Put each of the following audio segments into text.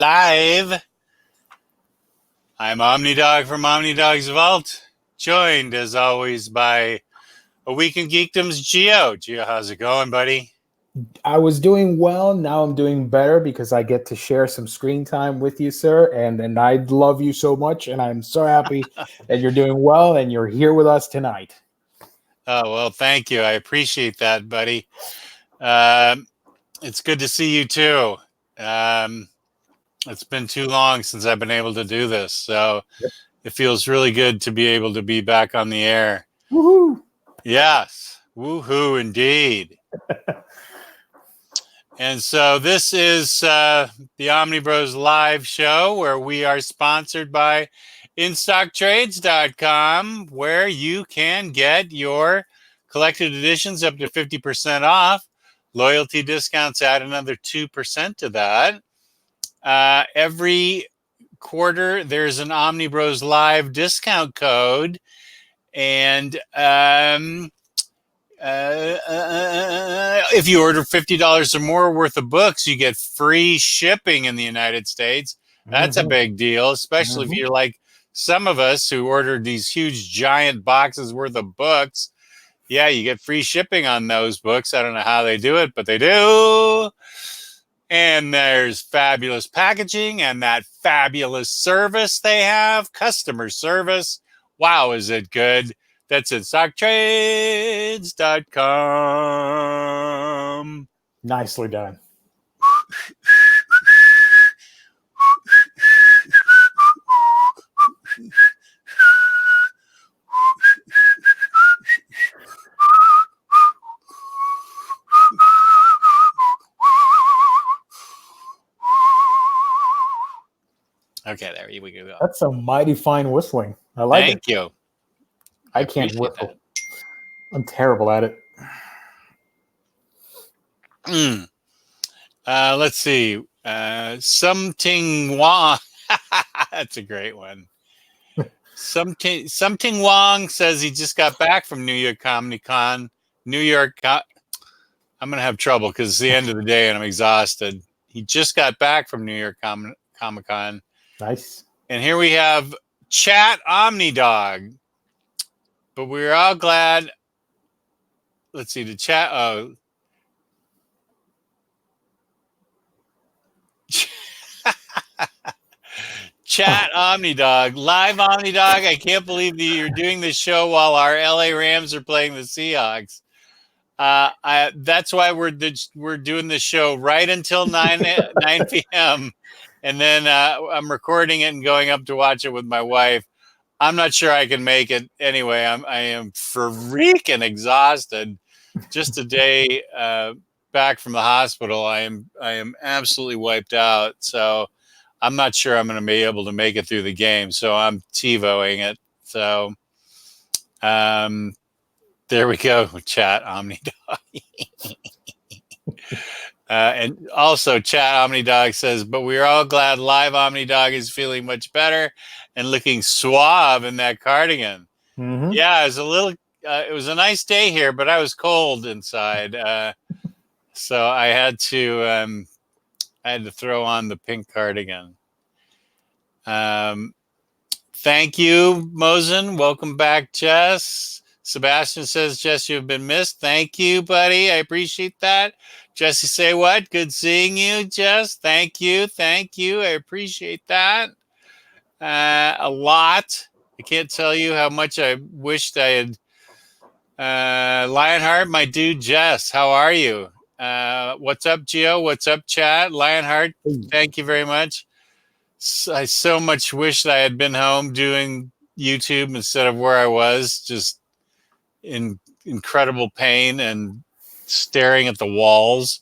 Live. I'm OmniDog from OmniDog's Vault, joined as always by A Week in Geekdom's Geo. Geo, how's it going, buddy? I was doing well. Now I'm doing better because I get to share some screen time with you, sir. And I love you so much. And I'm so happy that you're doing well and you're here with us tonight. Oh, well, thank you. I appreciate that, buddy. It's good to see you, too. It's been too long since I've been able to do this. So It feels really good to be able to be back on the air. Woohoo! Yes. Woohoo, indeed. And so this is the OmniBros live show where we are sponsored by InStockTrades.com, where you can get your collected editions up to 50% off. Loyalty discounts add another 2% to that. Every quarter, there's an OmniBros live discount code. And if you order $50 or more worth of books, you get free shipping in the United States. That's a big deal, especially if you're like some of us who ordered these huge giant boxes worth of books. Yeah, you get free shipping on those books. I don't know how they do it, but they do. And there's fabulous packaging and that fabulous service they have, customer service. Wow, is it good? That's at StockTrades.com. Nicely done. Okay, there we go. That's a mighty fine whistling. I like it. Thank you. I can't whistle. I'm terrible at it. Let's see. Something Wong. That's a great one. Something Wong says he just got back from New York Comic Con. I'm going to have trouble because it's the end of the day and I'm exhausted. He just got back from New York Comic Con. Nice. And here we have Chat OmniDog. But we're all glad. Let's see, the chat. Oh. Chat OmniDog. Live OmniDog. I can't believe that you're doing this show while our LA Rams are playing the Seahawks. That's why we're doing this show right until 9 p.m. And then I'm recording it and going up to watch it with my wife. I'm not sure I can make it anyway. I am freaking exhausted. Just a day back from the hospital, I am absolutely wiped out. So I'm not sure I'm going to be able to make it through the game. So I'm TiVoing it. So there we go. Chat OmniDog. And also Chat OmniDog says, but we're all glad live OmniDog is feeling much better and looking suave in that cardigan. Yeah, it was a nice day here, but I was cold inside. So I had to throw on the pink cardigan. Thank you, Mosen. Welcome back, Jess. Sebastian says, Jess, you've been missed. Thank you, buddy. I appreciate that. Jesse, say what? Good seeing you, Jess. Thank you. Thank you. I appreciate that a lot. I can't tell you how much I wished I had. Lionheart, my dude, Jess, how are you? What's up, Gio? What's up, chat? Lionheart, thank you very much. I so much wish that I had been home doing YouTube instead of where I was, just in incredible pain and staring at the walls.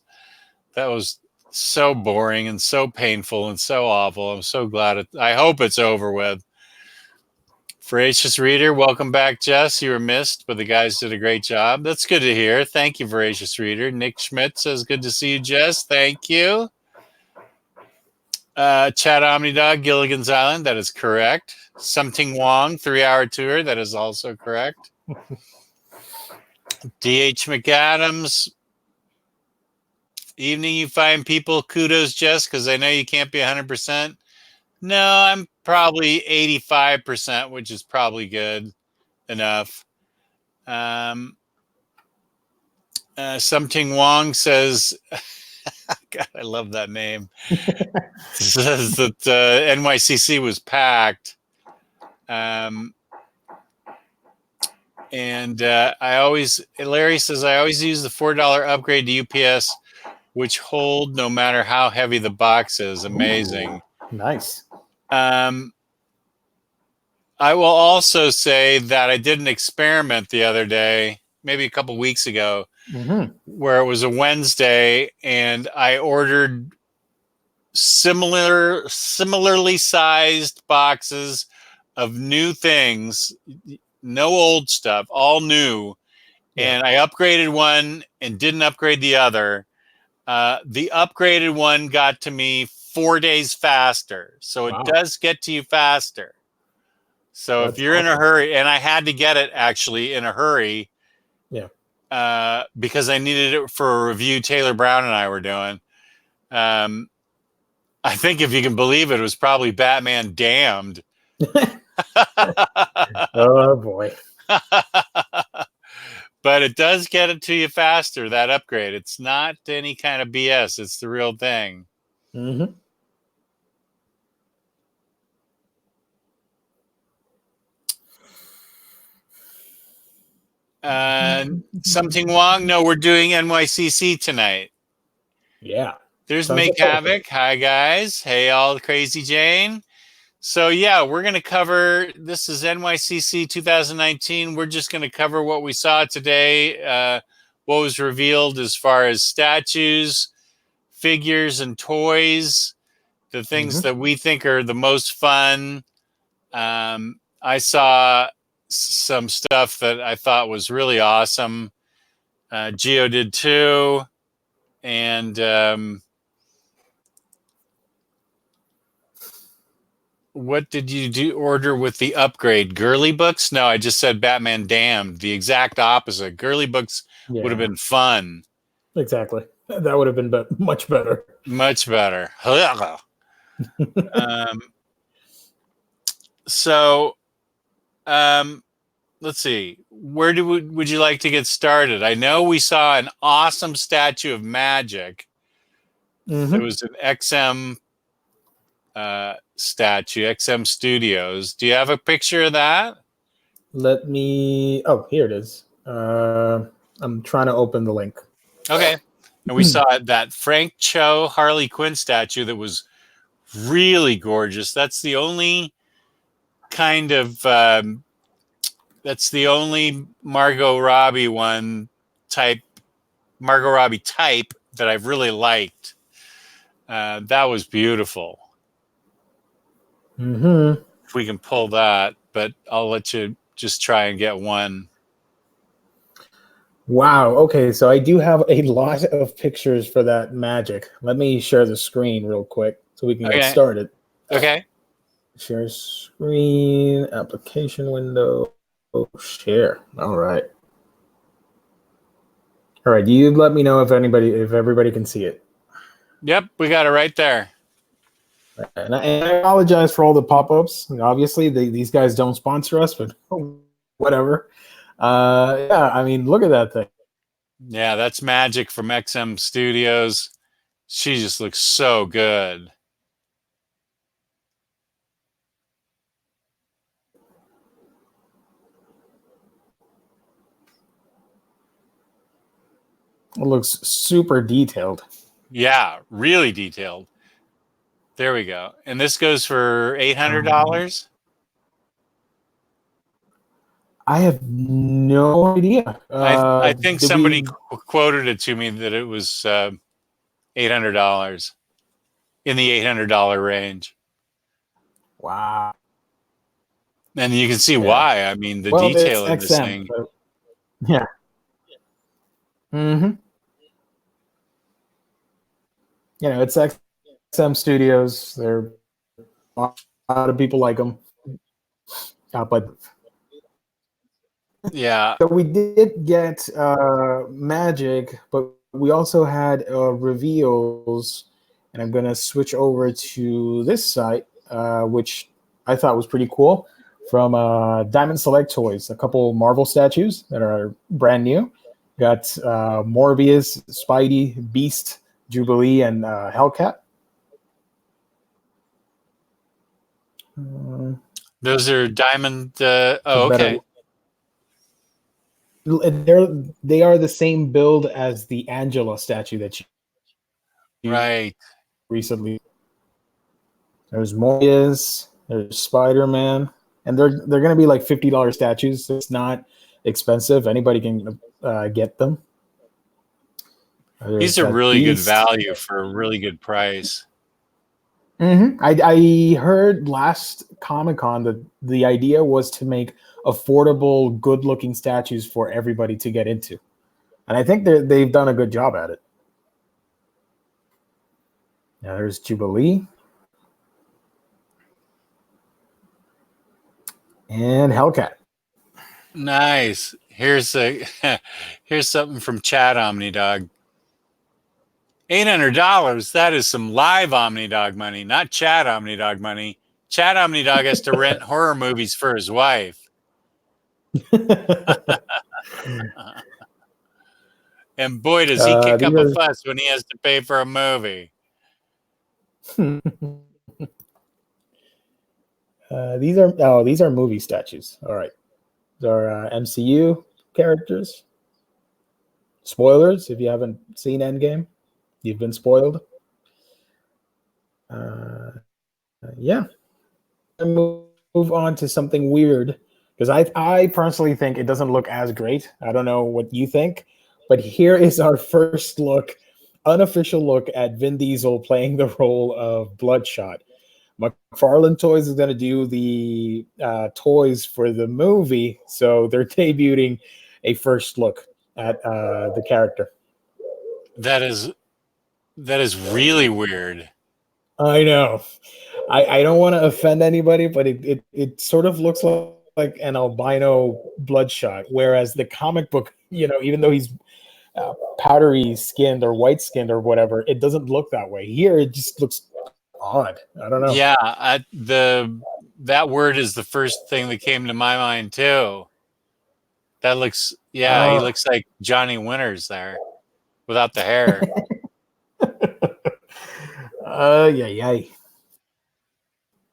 That was so boring and so painful and so awful. I'm so glad I hope it's over with. Voracious Reader, welcome back, Jess. You were missed, but the guys did a great job. That's good to hear. Thank you, Voracious Reader. Nick Schmidt says, good to see you, Jess. Thank you. Chat OmniDog, Gilligan's Island, that is correct. Something Wong, 3-hour tour, that is also correct. D.H. McAdams, Evening, you fine people. Kudos, Jess, because I know you can't be 100%. No, I'm probably 85%, which is probably good enough. Something Wong says, God, I love that name. Says that NYCC was packed. Larry says, I always use the $4 upgrade to UPS, which hold no matter how heavy the box is. Amazing. Ooh, nice. I will also say that I did an experiment the other day, maybe a couple weeks ago, where it was a Wednesday, and I ordered similarly sized boxes of new things, no old stuff, all new. Yeah. And I upgraded one and didn't upgrade the other. The upgraded one got to me 4 days faster. So it does get to you faster. So if you're in a hurry, and I had to get it actually in a hurry, because I needed it for a review Taylor Brown and I were doing. I think if you can believe it, it was probably Batman Damned. Oh boy. But it does get it to you faster, that upgrade. It's not any kind of BS. It's the real thing. Mm-hmm. Something Wong? No, we're doing NYCC tonight. Yeah. There's Make Havoc. Hi, guys. Hey, all Crazy Jane. So, yeah, we're going to cover, this is NYCC 2019. We're just going to cover what we saw today, what was revealed as far as statues, figures, and toys, the things that we think are the most fun. I saw some stuff that I thought was really awesome. Geo did too. And what did you order with the upgrade? Girly books? No, I just said Batman Damned. The exact opposite. Girly books would have been fun. Exactly. That would have been much better. Much better. So, let's see. Where would you like to get started? I know we saw an awesome statue of magic. It was an XM statue, XM Studios. Do you have a picture of that? Let me. Oh, here it is. I'm trying to open the link. Okay. And we saw that Frank Cho Harley Quinn statue that was really gorgeous. That's the only kind of that's the only Margot Robbie type that I've really liked. That was beautiful. If we can pull that, but I'll let you just try and get one. Wow. Okay, so I do have a lot of pictures for that magic. Let me share the screen real quick so we can get started. Okay. Share screen, application window, share. All right. All right. You let me know if everybody can see it. Yep, we got it right there. And I apologize for all the pop-ups. Obviously, these guys don't sponsor us, but whatever. Yeah, I mean, look at that thing. Yeah, that's Magic from XM Studios. She just looks so good. It looks super detailed. Yeah, really detailed. There we go. And this goes for $800? I have no idea. I think somebody quoted it to me that it was $800, in the $800 range. Wow. And you can see why. I mean, the detail in this thing. So, yeah. You know, it's XM Studios. There are a lot of people like them. But yeah. So we did get Magic, but we also had reveals, and I'm going to switch over to this site, which I thought was pretty cool, from Diamond Select Toys. A couple Marvel statues that are brand new. Got Morbius, Spidey, Beast, Jubilee, and Hellcat. Those are diamond. Okay. They are the same build as the Angela statue that you Right. recently. There's Morbius, there's Spider-Man, and they're going to be like $50 statues. So it's not expensive. Anybody can get them. These are really good value for a really good price. Mm-hmm. I heard last Comic-Con that the idea was to make affordable, good-looking statues for everybody to get into. And I think they've done a good job at it. Now there's Jubilee. And Hellcat. Nice. Here's something from Chat OmniDog. $800. That is some live OmniDog money, not Chat OmniDog money. Chat OmniDog has to rent horror movies for his wife. And boy, does he kick up a fuss when he has to pay for a movie. These are movie statues. All right. These are MCU characters. Spoilers, if you haven't seen Endgame, you've been spoiled. Yeah. Move on to something weird, because I personally think it doesn't look as great. I don't know what you think, but here is our first look, unofficial look at Vin Diesel playing the role of Bloodshot. McFarlane Toys is going to do the toys for the movie, so they're debuting a first look at the character. That is really weird. I know. I don't want to offend anybody, but it sort of looks like an albino Bloodshot, whereas the comic book, even though he's powdery skinned or white skinned or whatever, it doesn't look that way. Here, it just looks odd. I don't know. Yeah, that word is the first thing that came to my mind too. That looks, he looks like Johnny Winters there, without the hair. Yeah.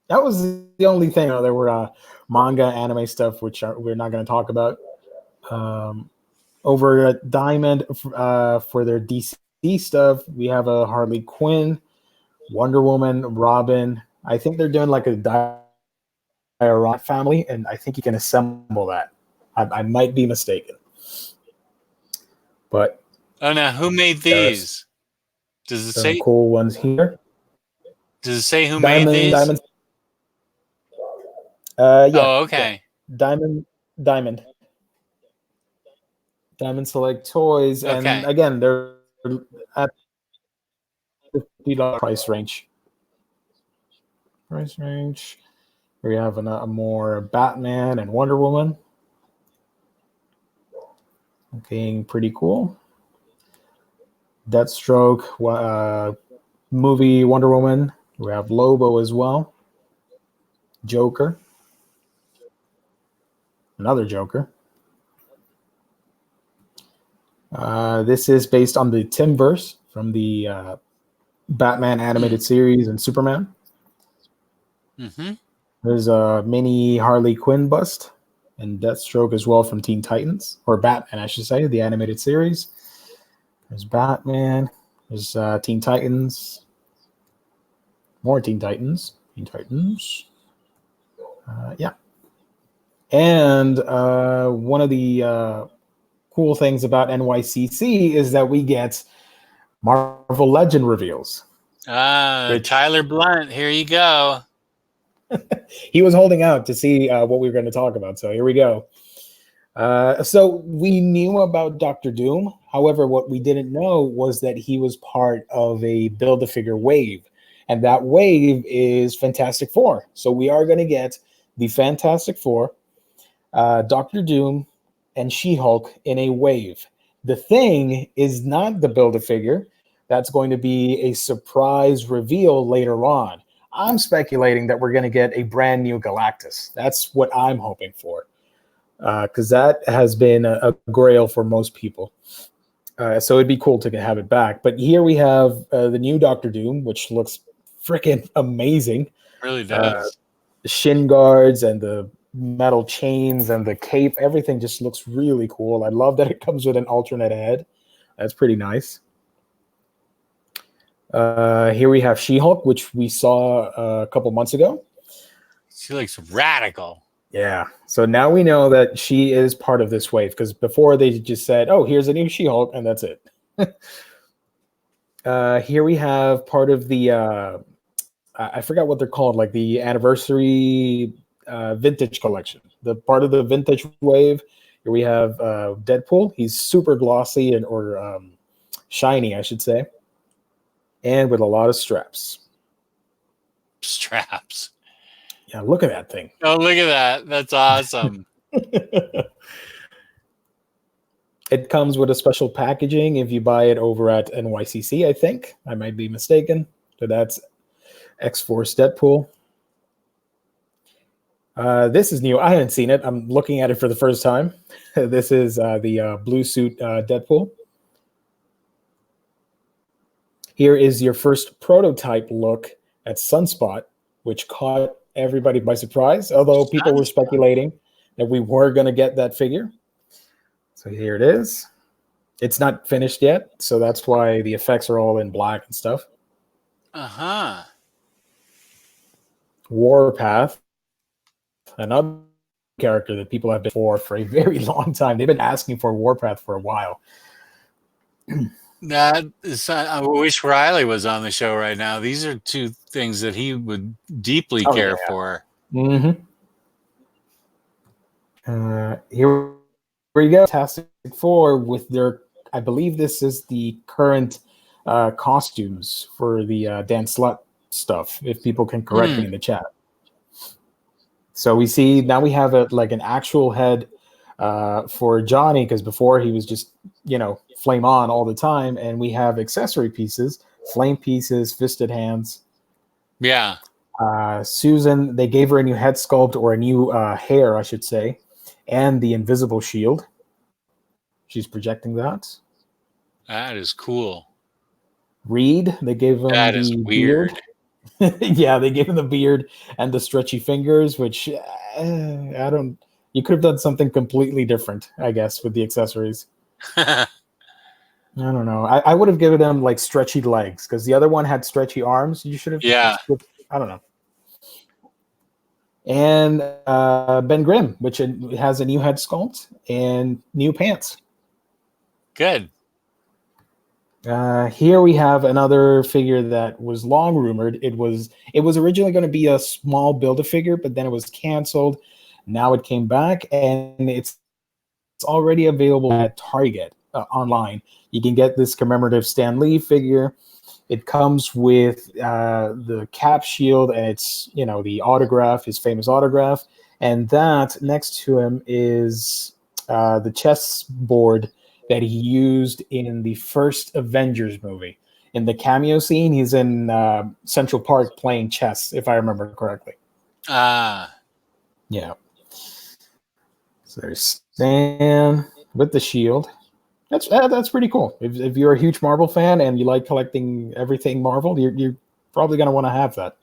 That was the only thing. There were manga, anime stuff, which we're not going to talk about. Over at Diamond, for their DC stuff, we have a Harley Quinn, Wonder Woman, Robin. I think they're doing like a diorama family, and I think you can assemble that. I might be mistaken. But now who made these? Does it say cool ones here? Does it say who made these? Diamond. Yeah. Oh, okay. Yeah. Diamond Select Toys, Okay. and again, they're at $50 price range. We have a more Batman and Wonder Woman. Looking pretty cool. Deathstroke, movie Wonder Woman. We have Lobo as well. Joker. Another Joker. This is based on the Timverse from the Batman animated series and Superman. Mm-hmm. There's a mini Harley Quinn bust and Deathstroke as well from Teen Titans, or Batman, I should say, the animated series. There's Batman. There's Teen Titans. More Teen Titans. Yeah. And one of the cool things about NYCC is that we get Marvel Legend reveals. Tyler Blunt, here you go. He was holding out to see what we were going to talk about, so here we go. So we knew about Dr. Doom. However, what we didn't know was that he was part of a Build-A-Figure wave, and that wave is Fantastic Four. So we are going to get the Fantastic Four, Dr. Doom, and She-Hulk in a wave. The Thing is not the Build-A-Figure. That's going to be a surprise reveal later on. I'm speculating that we're going to get a brand new Galactus. That's what I'm hoping for, because that has been a grail for most people. So it'd be cool to have it back. But here we have the new Doctor Doom, which looks freaking amazing. Really does. The shin guards and the metal chains and the cape, everything just looks really cool. I love that it comes with an alternate head. That's pretty nice. Here we have She-Hulk, which we saw a couple months ago. She looks radical. Yeah. So now we know that she is part of this wave, because before they just said, oh, here's a new She-Hulk, and that's it. Here we have part of the, I forgot what they're called, like the anniversary vintage collection. The part of the vintage wave. Here we have Deadpool. He's super glossy or shiny, I should say. And with a lot of straps. Straps. Yeah, look at that thing. Oh, look at that. That's awesome. It comes with a special packaging if you buy it over at NYCC, I think. I might be mistaken. So that's X-Force Deadpool. This is new. I haven't seen it. I'm looking at it for the first time. This is the blue suit Deadpool. Here is your first prototype look at Sunspot, which caught everybody by surprise, although people were speculating that we were going to get that figure. So here it is. It's not finished yet, so that's why the effects are all in black and stuff. Uh-huh. Warpath, another character that people have been for a very long time. They've been asking for Warpath for a while. That is, I wish Riley was on the show right now. These are two things that he would deeply care for. Mm-hmm. Here we go. Fantastic Four with their, I believe this is the current costumes for the Dan Slott stuff, if people can correct me in the chat. So we see now we have like an actual head for Johnny, because before he was just, flame on all the time, and we have accessory pieces, flame pieces, fisted hands. Yeah. Susan, they gave her a new head sculpt, or a new hair, I should say, and the invisible shield. She's projecting that. That is cool. Reed, they gave him the beard. Yeah, they gave him the beard and the stretchy fingers, which I don't. You could have done something completely different, I guess, with the accessories. I don't know. I would have given him like stretchy legs, because the other one had stretchy arms. You should have. Yeah. I don't know. And Ben Grimm, which has a new head sculpt and new pants. Good. Here we have another figure that was long rumored. It was originally going to be a small Build-A-Figure, but then it was canceled. Now it came back, and it's already available at Target online. You can get this commemorative Stan Lee figure. It comes with the cap shield, and it's the autograph, his famous autograph, and that next to him is the chessboard that he used in the first Avengers movie. In the cameo scene, he's in Central Park playing chess, if I remember correctly. Yeah. So there's Stan with the shield. That's pretty cool. If you're a huge Marvel fan and you like collecting everything Marvel, you're probably going to want to have that.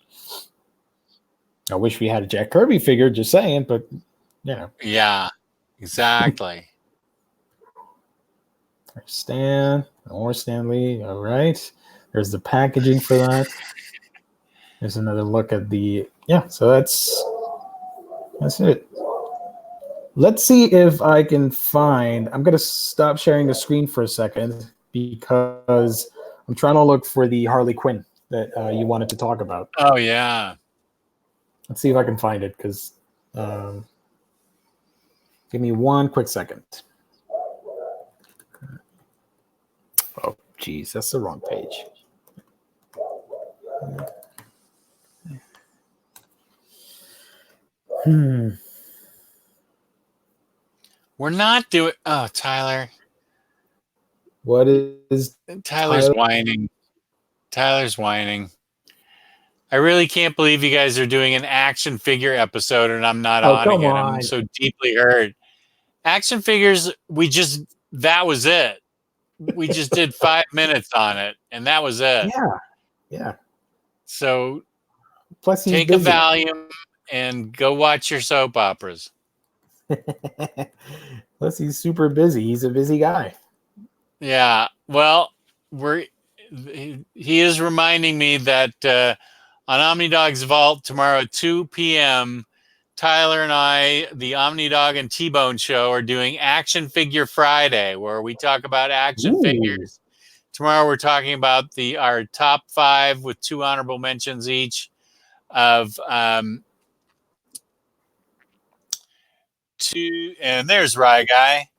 I wish we had a Jack Kirby figure, just saying, but Yeah, exactly. There's Stan, more Stan Lee. All right. There's the packaging for that. There's another look at the so that's it. Let's see if I can find. I'm gonna stop sharing the screen for a second, because I'm trying to look for the Harley Quinn that you wanted to talk about. Oh yeah. Let's see if I can find it, because give me one quick second. Oh, geez, that's the wrong page. We're not doing. Oh, Tyler. What is Tyler's Tyler? whining. Tyler's whining. I really can't believe you guys are doing an action figure episode and I'm not Oh, on come again. I'm on. so deeply hurt. Action figures, that was it. We just did 5 minutes on it and that was it. Yeah. Yeah. So Plus, he's take a busy. Valium and go watch your soap operas. Plus, he's super busy. He's a busy guy. Yeah. Well, he is reminding me that on OmniDog's Vault tomorrow at 2 p.m., Tyler and I, the OmniDog and T-Bone Show, are doing Action Figure Friday, where we talk about action figures. Tomorrow we're talking about our top 5 with 2 honorable mentions each of two. And there's Rye Guy.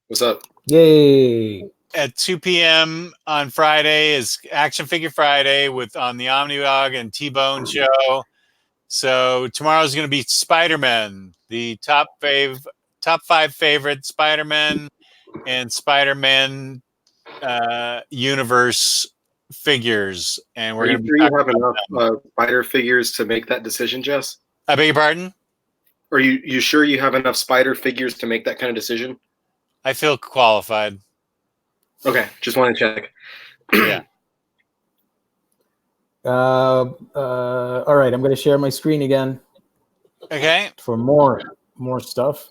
What's up? Yay! At 2 p.m. on Friday is Action Figure Friday on the OmniDog and T-Bone Show. So tomorrow's going to be Spider-Man, the top 5 favorite Spider-Man and Spider-Man universe figures, and we're Are you going to sure be you talking have about enough spider figures to make that decision, Jess? I beg your pardon? Are you sure you have enough spider figures to make that kind of decision? I feel qualified. Okay, just want to check. Yeah. All right, I'm going to share my screen again. Okay. For more stuff.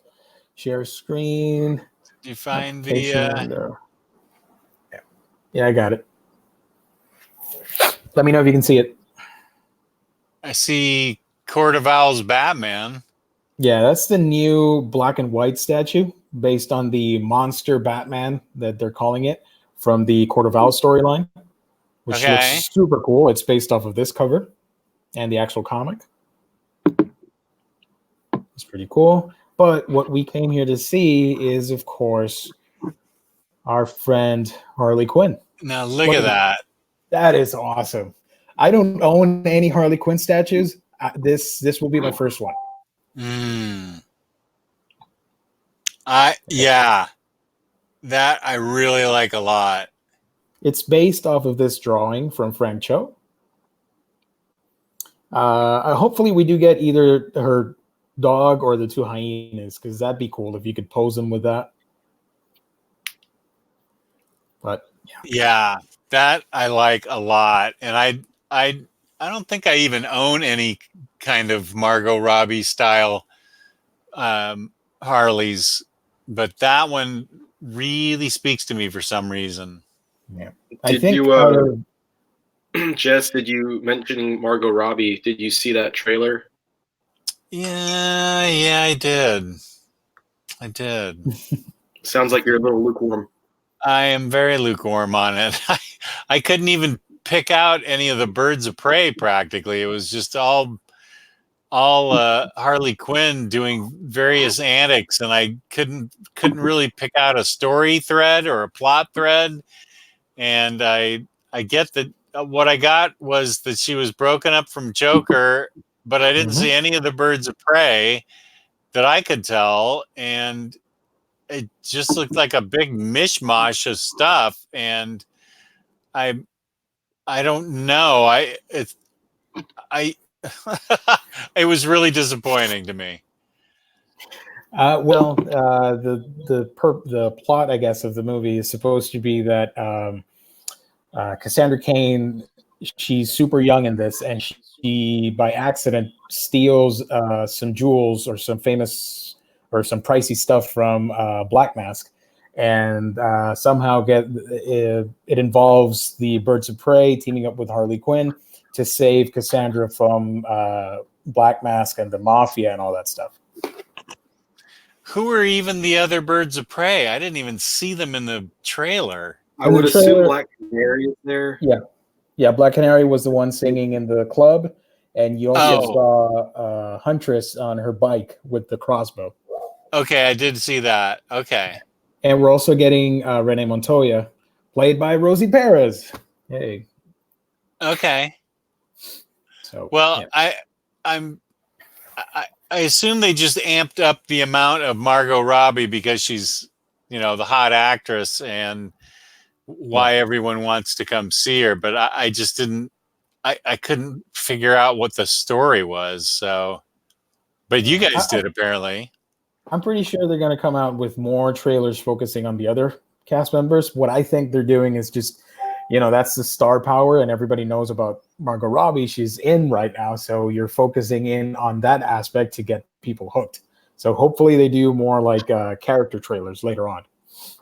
Share screen. Did you find the? Yeah, I got it. Let me know if you can see it. I see Court of Owls Batman. Yeah, that's the new black and white statue based on the monster Batman that they're calling it from the Court of Owls storyline, which looks super cool. It's based off of this cover and the actual comic. It's pretty cool. But what we came here to see is, of course, our friend Harley Quinn. Now look at that. That is awesome. I don't own any Harley Quinn statues. This will be my first one. Yeah, that I really like a lot. It's based off of this drawing from Frank Cho. Hopefully we do get either her dog or the 2 hyenas, because that'd be cool if you could pose them with that. But yeah, that I like a lot, and I don't think I even own any kind of Margot Robbie style Harleys, but that one really speaks to me for some reason. Yeah, Jess, did you mention Margot Robbie? Did you see that trailer? Yeah, I did. Sounds like you're a little lukewarm. I am very lukewarm on it. I couldn't even pick out any of the birds of prey practically. It was just all Harley Quinn doing various antics, and I couldn't really pick out a story thread or a plot thread. And I get that what I got was that she was broken up from Joker, but I didn't see any of the birds of prey that I could tell, and it just looked like a big mishmash of stuff. And I don't know. It was really disappointing to me. The plot, I guess, of the movie is supposed to be that Cassandra Cain, she's super young in this, and she by accident steals some jewels or some famous or some pricey stuff from Black Mask, and somehow it involves the Birds of Prey teaming up with Harley Quinn to save Cassandra from Black Mask and the Mafia and all that stuff. Who are even the other Birds of Prey? I didn't even see them in the trailer. I would assume Black Canary is there. Yeah, Black Canary was the one singing in the club, and you also saw Huntress on her bike with the crossbow. Okay, I did see that. Okay. And we're also getting Renee Montoya, played by Rosie Perez. Hey. Okay. So well, yeah. I assume they just amped up the amount of Margot Robbie because she's the hot actress and why everyone wants to come see her. But I just didn't. I couldn't figure out what the story was. So, but you guys did apparently. I'm pretty sure they're going to come out with more trailers focusing on the other cast members. What I think they're doing is just, that's the star power, and everybody knows about Margot Robbie. She's in right now, so you're focusing in on that aspect to get people hooked. So hopefully they do more like character trailers later on.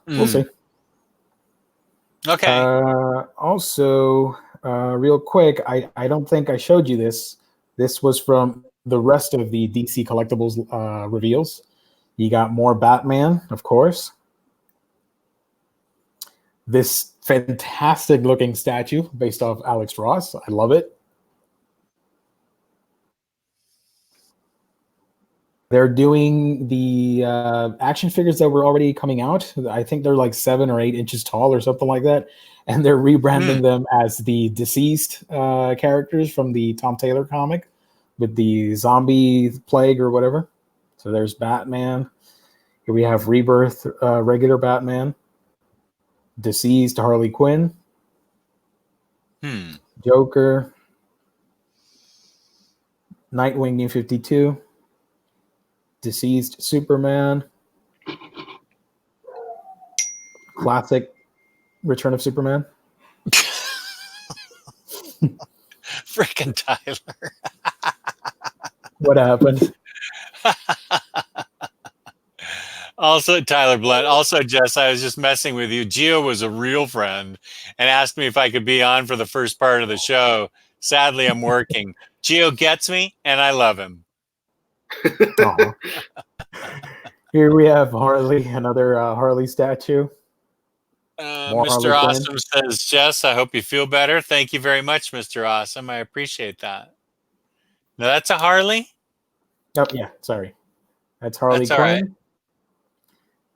We'll see. Okay. Also, real quick, I don't think I showed you this. This was from the rest of the DC Collectibles reveals. You got more Batman, of course. This fantastic looking statue based off Alex Ross. I love it. They're doing the action figures that were already coming out. I think they're like 7 or 8 inches tall or something like that. And they're rebranding them as the deceased characters from the Tom Taylor comic with the zombie plague or whatever. So there's Batman. Here we have Rebirth, regular Batman. Deceased Harley Quinn. Joker. Nightwing New 52. Deceased Superman. Classic Return of Superman. Freaking Tyler. What happened? Also, Tyler Blunt. Also, Jess, I was just messing with you. Gio was a real friend and asked me if I could be on for the first part of the show. Sadly, I'm working. Gio gets me, and I love him. Here we have Harley, another Harley statue. Mr. Awesome says, Jess, I hope you feel better. Thank you very much, Mr. Awesome. I appreciate that. Now, that's a Harley? Oh, yeah, sorry. That's Harley Quinn. Right.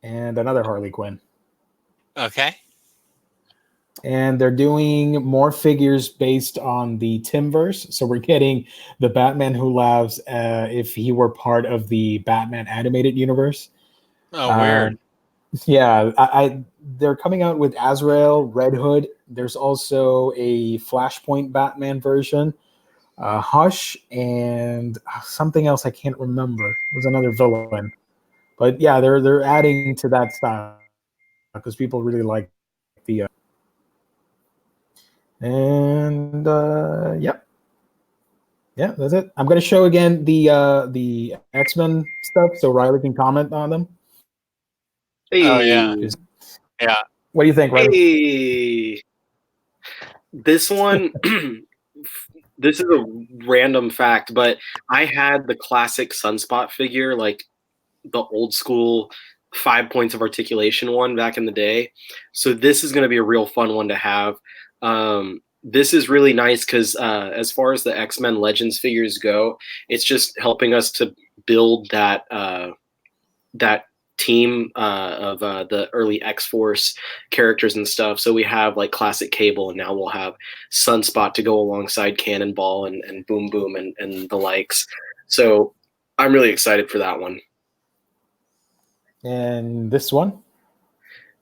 And another Harley Quinn. Okay. And they're doing more figures based on the Timverse. So we're getting the Batman Who Laughs if he were part of the Batman animated universe. Oh, weird. Yeah, they're coming out with Azrael, Red Hood. There's also a Flashpoint Batman version, Hush, and something else I can't remember. It was another villain. But yeah, they're adding to that style because people really like the yeah, that's it. I'm gonna show again the X-Men stuff so Riley can comment on them. Hey. Oh yeah, yeah. What do you think, Riley? Hey, this one. This is a random fact, but I had the classic Sunspot figure, like the old school 5 points of articulation one back in the day. So this is going to be a real fun one to have. This is really nice because as far as the X-Men Legends figures go, it's just helping us to build that that team of the early X-Force characters and stuff. So we have like classic Cable, and now we'll have Sunspot to go alongside Cannonball and Boom Boom and the likes. So I'm really excited for that one. And this one?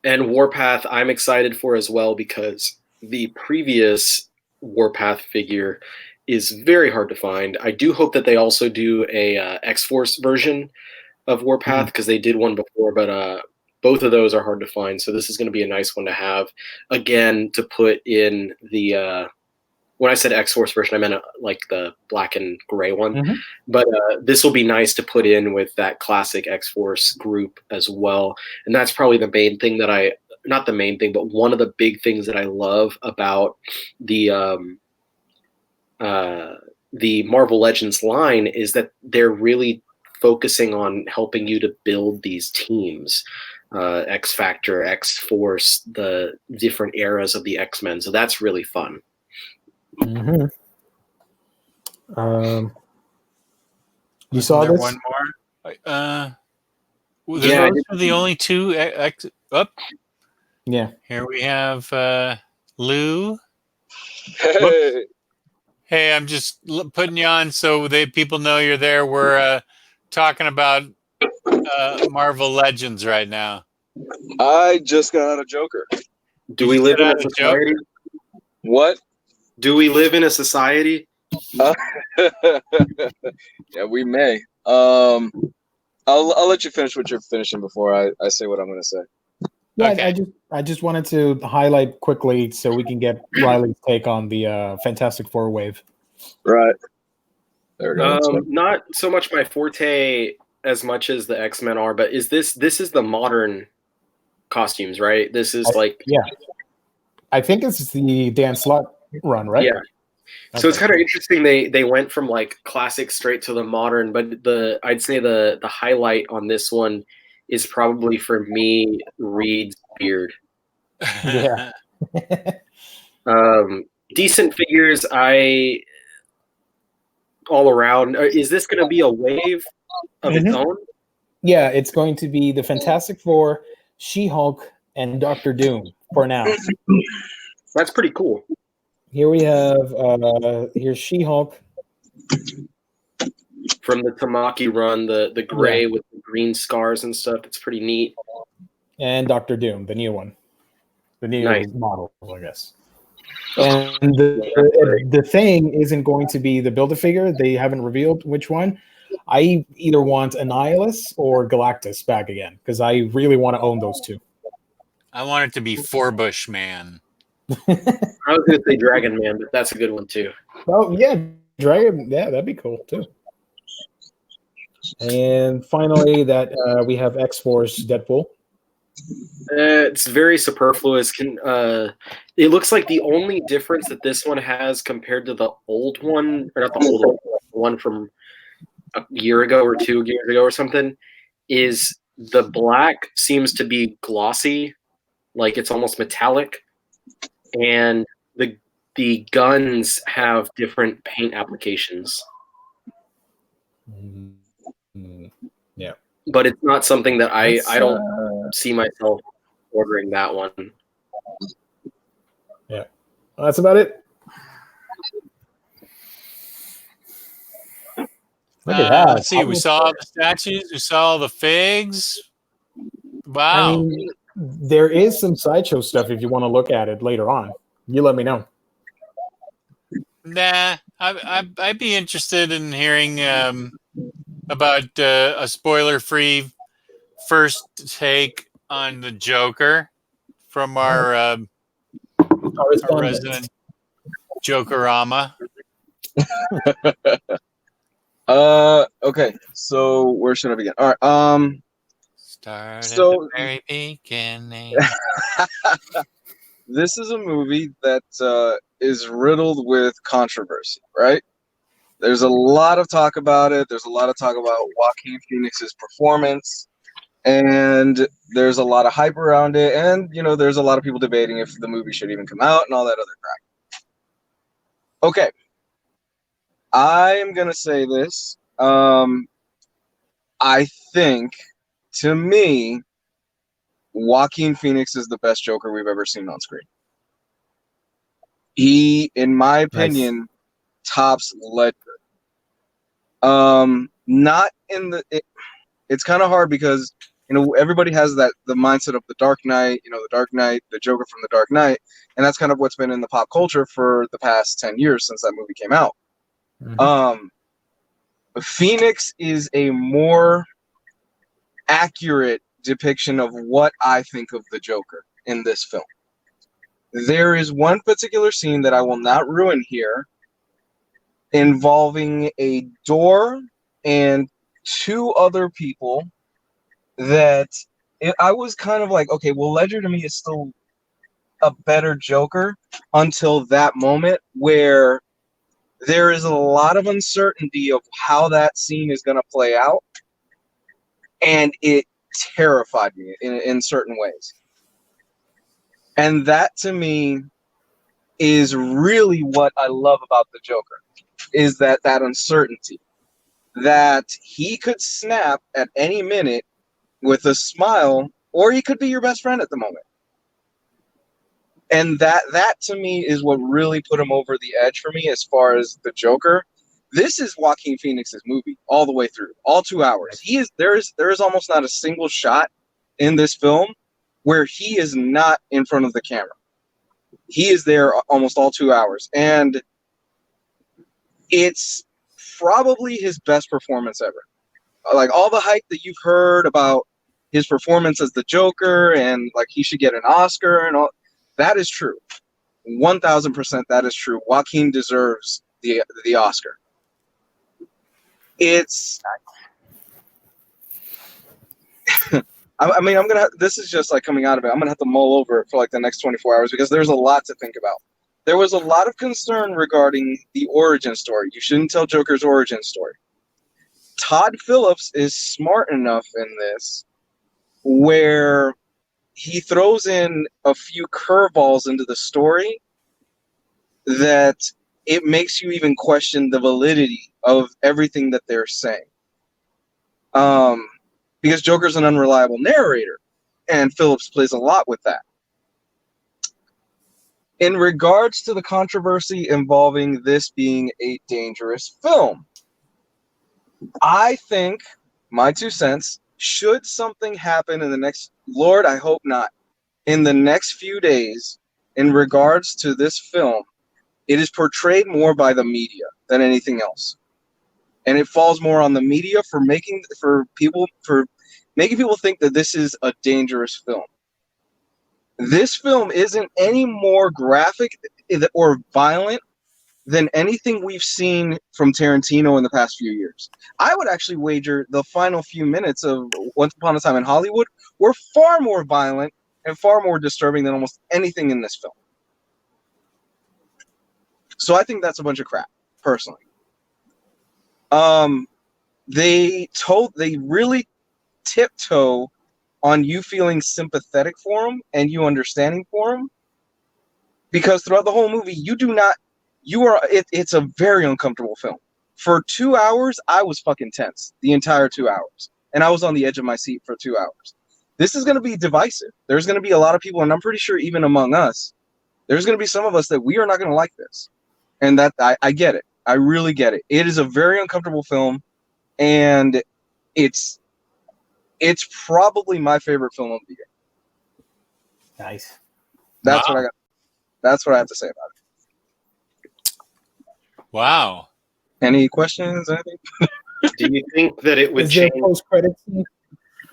And Warpath, I'm excited for as well because the previous Warpath figure is very hard to find. I do hope that they also do a X-Force version of Warpath because they did one before, but both of those are hard to find. So this is going to be a nice one to have. Again, to put in the when I said X-Force version, I meant like the black and gray one. But this will be nice to put in with that classic X-Force group as well. And that's probably the main thing that not the main thing, but one of the big things that I love about the Marvel Legends line is that they're really focusing on helping you to build these teams. X Factor, X-Force, the different eras of the X-Men. So that's really fun. You saw this? One more. Those are the only two. Yeah. Here we have Lou. Hey. Hey, I'm just putting you on so people know you're there. We're talking about Marvel Legends right now. I just got out of Joker. Do we live in a Out of Joker? society? What? Do we live in a society? Yeah, we may. I'll let you finish what you're finishing before I say what I'm going to say. Yeah, Okay. I just wanted to highlight quickly so we can get Riley's take on the Fantastic Four wave. Right. There we go. Not so much my forte as much as the X-Men are, but this is the modern costumes, right? This is Yeah. I think it's the Dan Slott run, right? Yeah. So it's kind of interesting. They went from like classic straight to the modern, but I'd say the highlight on this one is probably for me Reed's beard. Yeah. Decent figures. All around. Is this going to be a wave of its own? Yeah, it's going to be the Fantastic Four, She-Hulk, and Doctor Doom for now. That's pretty cool. Here we have here's She-Hulk from the Tamaki run, the gray with the green scars and stuff. It's pretty neat. And Doctor Doom, the new one, the new model, I guess. And the thing isn't going to be the Build-A-Figure. They haven't revealed which one. I either want Annihilus or Galactus back again because I really want to own those two. I want it to be Forbush Man. I was going to say Dragon Man, but that's a good one too. Oh yeah, Dragon. Yeah, that'd be cool too. And finally, that we have X-Force Deadpool. It's very superfluous. It looks like the only difference that this one has compared to the old one, or not the old one from a year ago or 2 years ago or something, is the black seems to be glossy, like it's almost metallic, and the guns have different paint applications. Yeah. But it's not something that I don't see myself ordering that one. Yeah. Well, that's about it. Look at that. Let's see. We saw the statues. We saw the figs. Wow. I mean, there is some sideshow stuff if you want to look at it later on. You let me know. Nah, I'd be interested in hearing about a spoiler-free first take on the Joker from our resident Jokerama. Okay, so where should I begin? All right. Start at the very beginning. This is a movie that is riddled with controversy, right? There's a lot of talk about it. There's a lot of talk about Joaquin Phoenix's performance, and there's a lot of hype around it. And there's a lot of people debating if the movie should even come out and all that other crap. Okay, I am gonna say this. I think, to me, Joaquin Phoenix is the best Joker we've ever seen on screen. He, in my opinion, tops Ledger. Not in the. It's kind of hard because everybody has the mindset of the Dark Knight. The Dark Knight, the Joker from the Dark Knight, and that's kind of what's been in the pop culture for the past 10 years since that movie came out. Mm-hmm. Phoenix is a more accurate depiction of what I think of the Joker in this film. There is one particular scene that I will not ruin here involving a door and two other people that I was kind of like, okay, well, Ledger to me is still a better Joker until that moment where there is a lot of uncertainty of how that scene is going to play out, and it terrified me in certain ways. And that, to me, is really what I love about the Joker, is that uncertainty. That he could snap at any minute with a smile, or he could be your best friend at the moment. And that to me is what really put him over the edge for me as far as the Joker. This is Joaquin Phoenix's movie all the way through, all 2 hours. There is almost not a single shot in this film where he is not in front of the camera. He is there almost all 2 hours, and it's probably his best performance ever. Like, all the hype that you've heard about his performance as the Joker and like he should get an Oscar and all, that is true. 1000% that is true. Joaquin deserves the Oscar. It's I mean, this is just like coming out of it. I'm gonna have to mull over it for like the next 24 hours because there's a lot to think about. There was a lot of concern regarding the origin story. You shouldn't tell Joker's origin story. Todd Phillips is smart enough in this where he throws in a few curveballs into the story that it makes you even question the validity of everything that they're saying. Because Joker's an unreliable narrator, and Phillips plays a lot with that. In regards to the controversy involving this being a dangerous film, I think, my 2 cents, should something happen in the next, Lord, I hope not, in the next few days in regards to this film, it is portrayed more by the media than anything else. And it falls more on the media for making people think that this is a dangerous film. This film isn't any more graphic or violent than anything we've seen from Tarantino in the past few years. I would actually wager the final few minutes of Once Upon a Time in Hollywood were far more violent and far more disturbing than almost anything in this film. So I think that's a bunch of crap, personally. They really tiptoe on you feeling sympathetic for him and you understanding for him, because throughout the whole movie it's a very uncomfortable film. For 2 hours, I was fucking tense the entire 2 hours, and I was on the edge of my seat for 2 hours. This is going to be divisive. There's going to be a lot of people, and I'm pretty sure even among us, there's going to be some of us that we are not going to like this, and that I get it. I really get it. It is a very uncomfortable film, and it's probably my favorite film of the year. Nice. That's what I got. That's what I have to say about it. Wow. Any questions? Anything? Do you think that it would Is there change? a post-credit scene?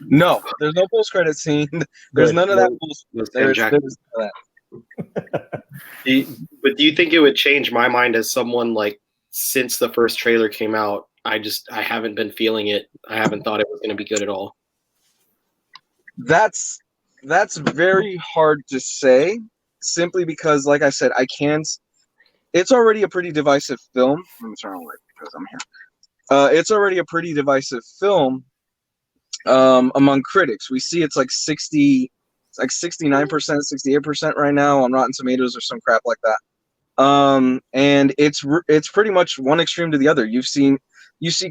No, there's no post-credit scene. There's none of that bullshit. There's none of that. But do you think it would change my mind as someone, like, since the first trailer came out, I haven't been feeling it. I haven't thought it was going to be good at all. That's very hard to say, simply because, like I said, it's already a pretty divisive film. Let me turn on light because I'm here. It's already a pretty divisive film among critics. We see it's like 69%, 68% right now on Rotten Tomatoes or some crap like that. And it's pretty much one extreme to the other. You see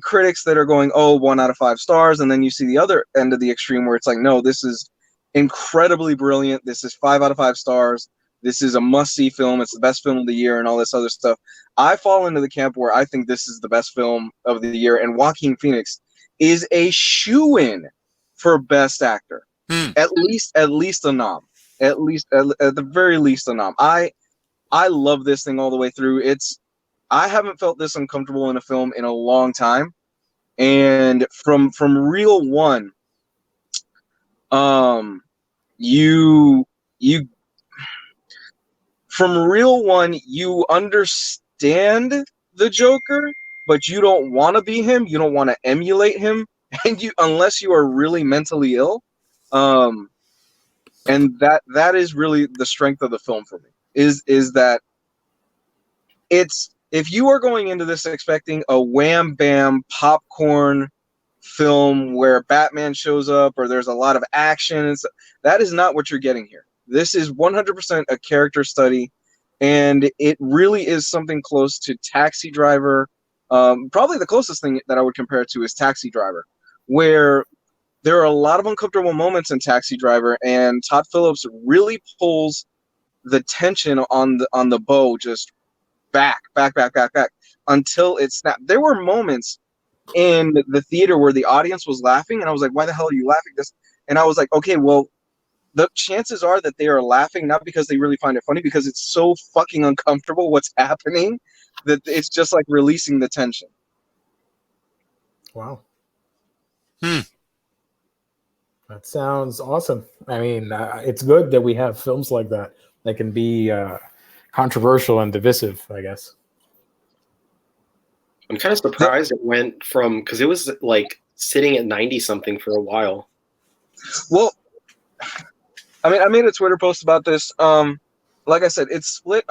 critics that are going, 1 out of 5 stars, and then you see the other end of the extreme where it's like, no, this is incredibly brilliant. This is 5 out of 5 stars. This is a must-see film. It's the best film of the year and all this other stuff. I fall into the camp where I think this is the best film of the year, and Joaquin Phoenix is a shoo-in for Best Actor. At least a nom. At the very least a nom. I love this thing all the way through. I haven't felt this uncomfortable in a film in a long time. And from reel one, you understand the Joker, but you don't want to be him. You don't want to emulate him, and unless you are really mentally ill. And that is really the strength of the film for me. Is that if you are going into this expecting a wham bam popcorn film where Batman shows up or there's a lot of action, that is not what you're getting here. This is 100% a character study, and it really is something close to Taxi Driver. Probably the closest thing that I would compare it to is Taxi Driver, where there are a lot of uncomfortable moments in Taxi Driver, and Todd Phillips really pulls the tension on the bow just back until it snapped. There were moments in the theater where the audience was laughing, and I was like, why the hell are you laughing? And I was like, okay, well, the chances are that they are laughing not because they really find it funny, because it's so fucking uncomfortable what's happening that it's just like releasing the tension. Wow. That sounds awesome. I mean, it's good that we have films like that can be controversial and divisive, I guess. I'm kind of surprised it went from, because it was like sitting at 90 something for a while. Well, I mean, I made a Twitter post about this. Like I said, it's split.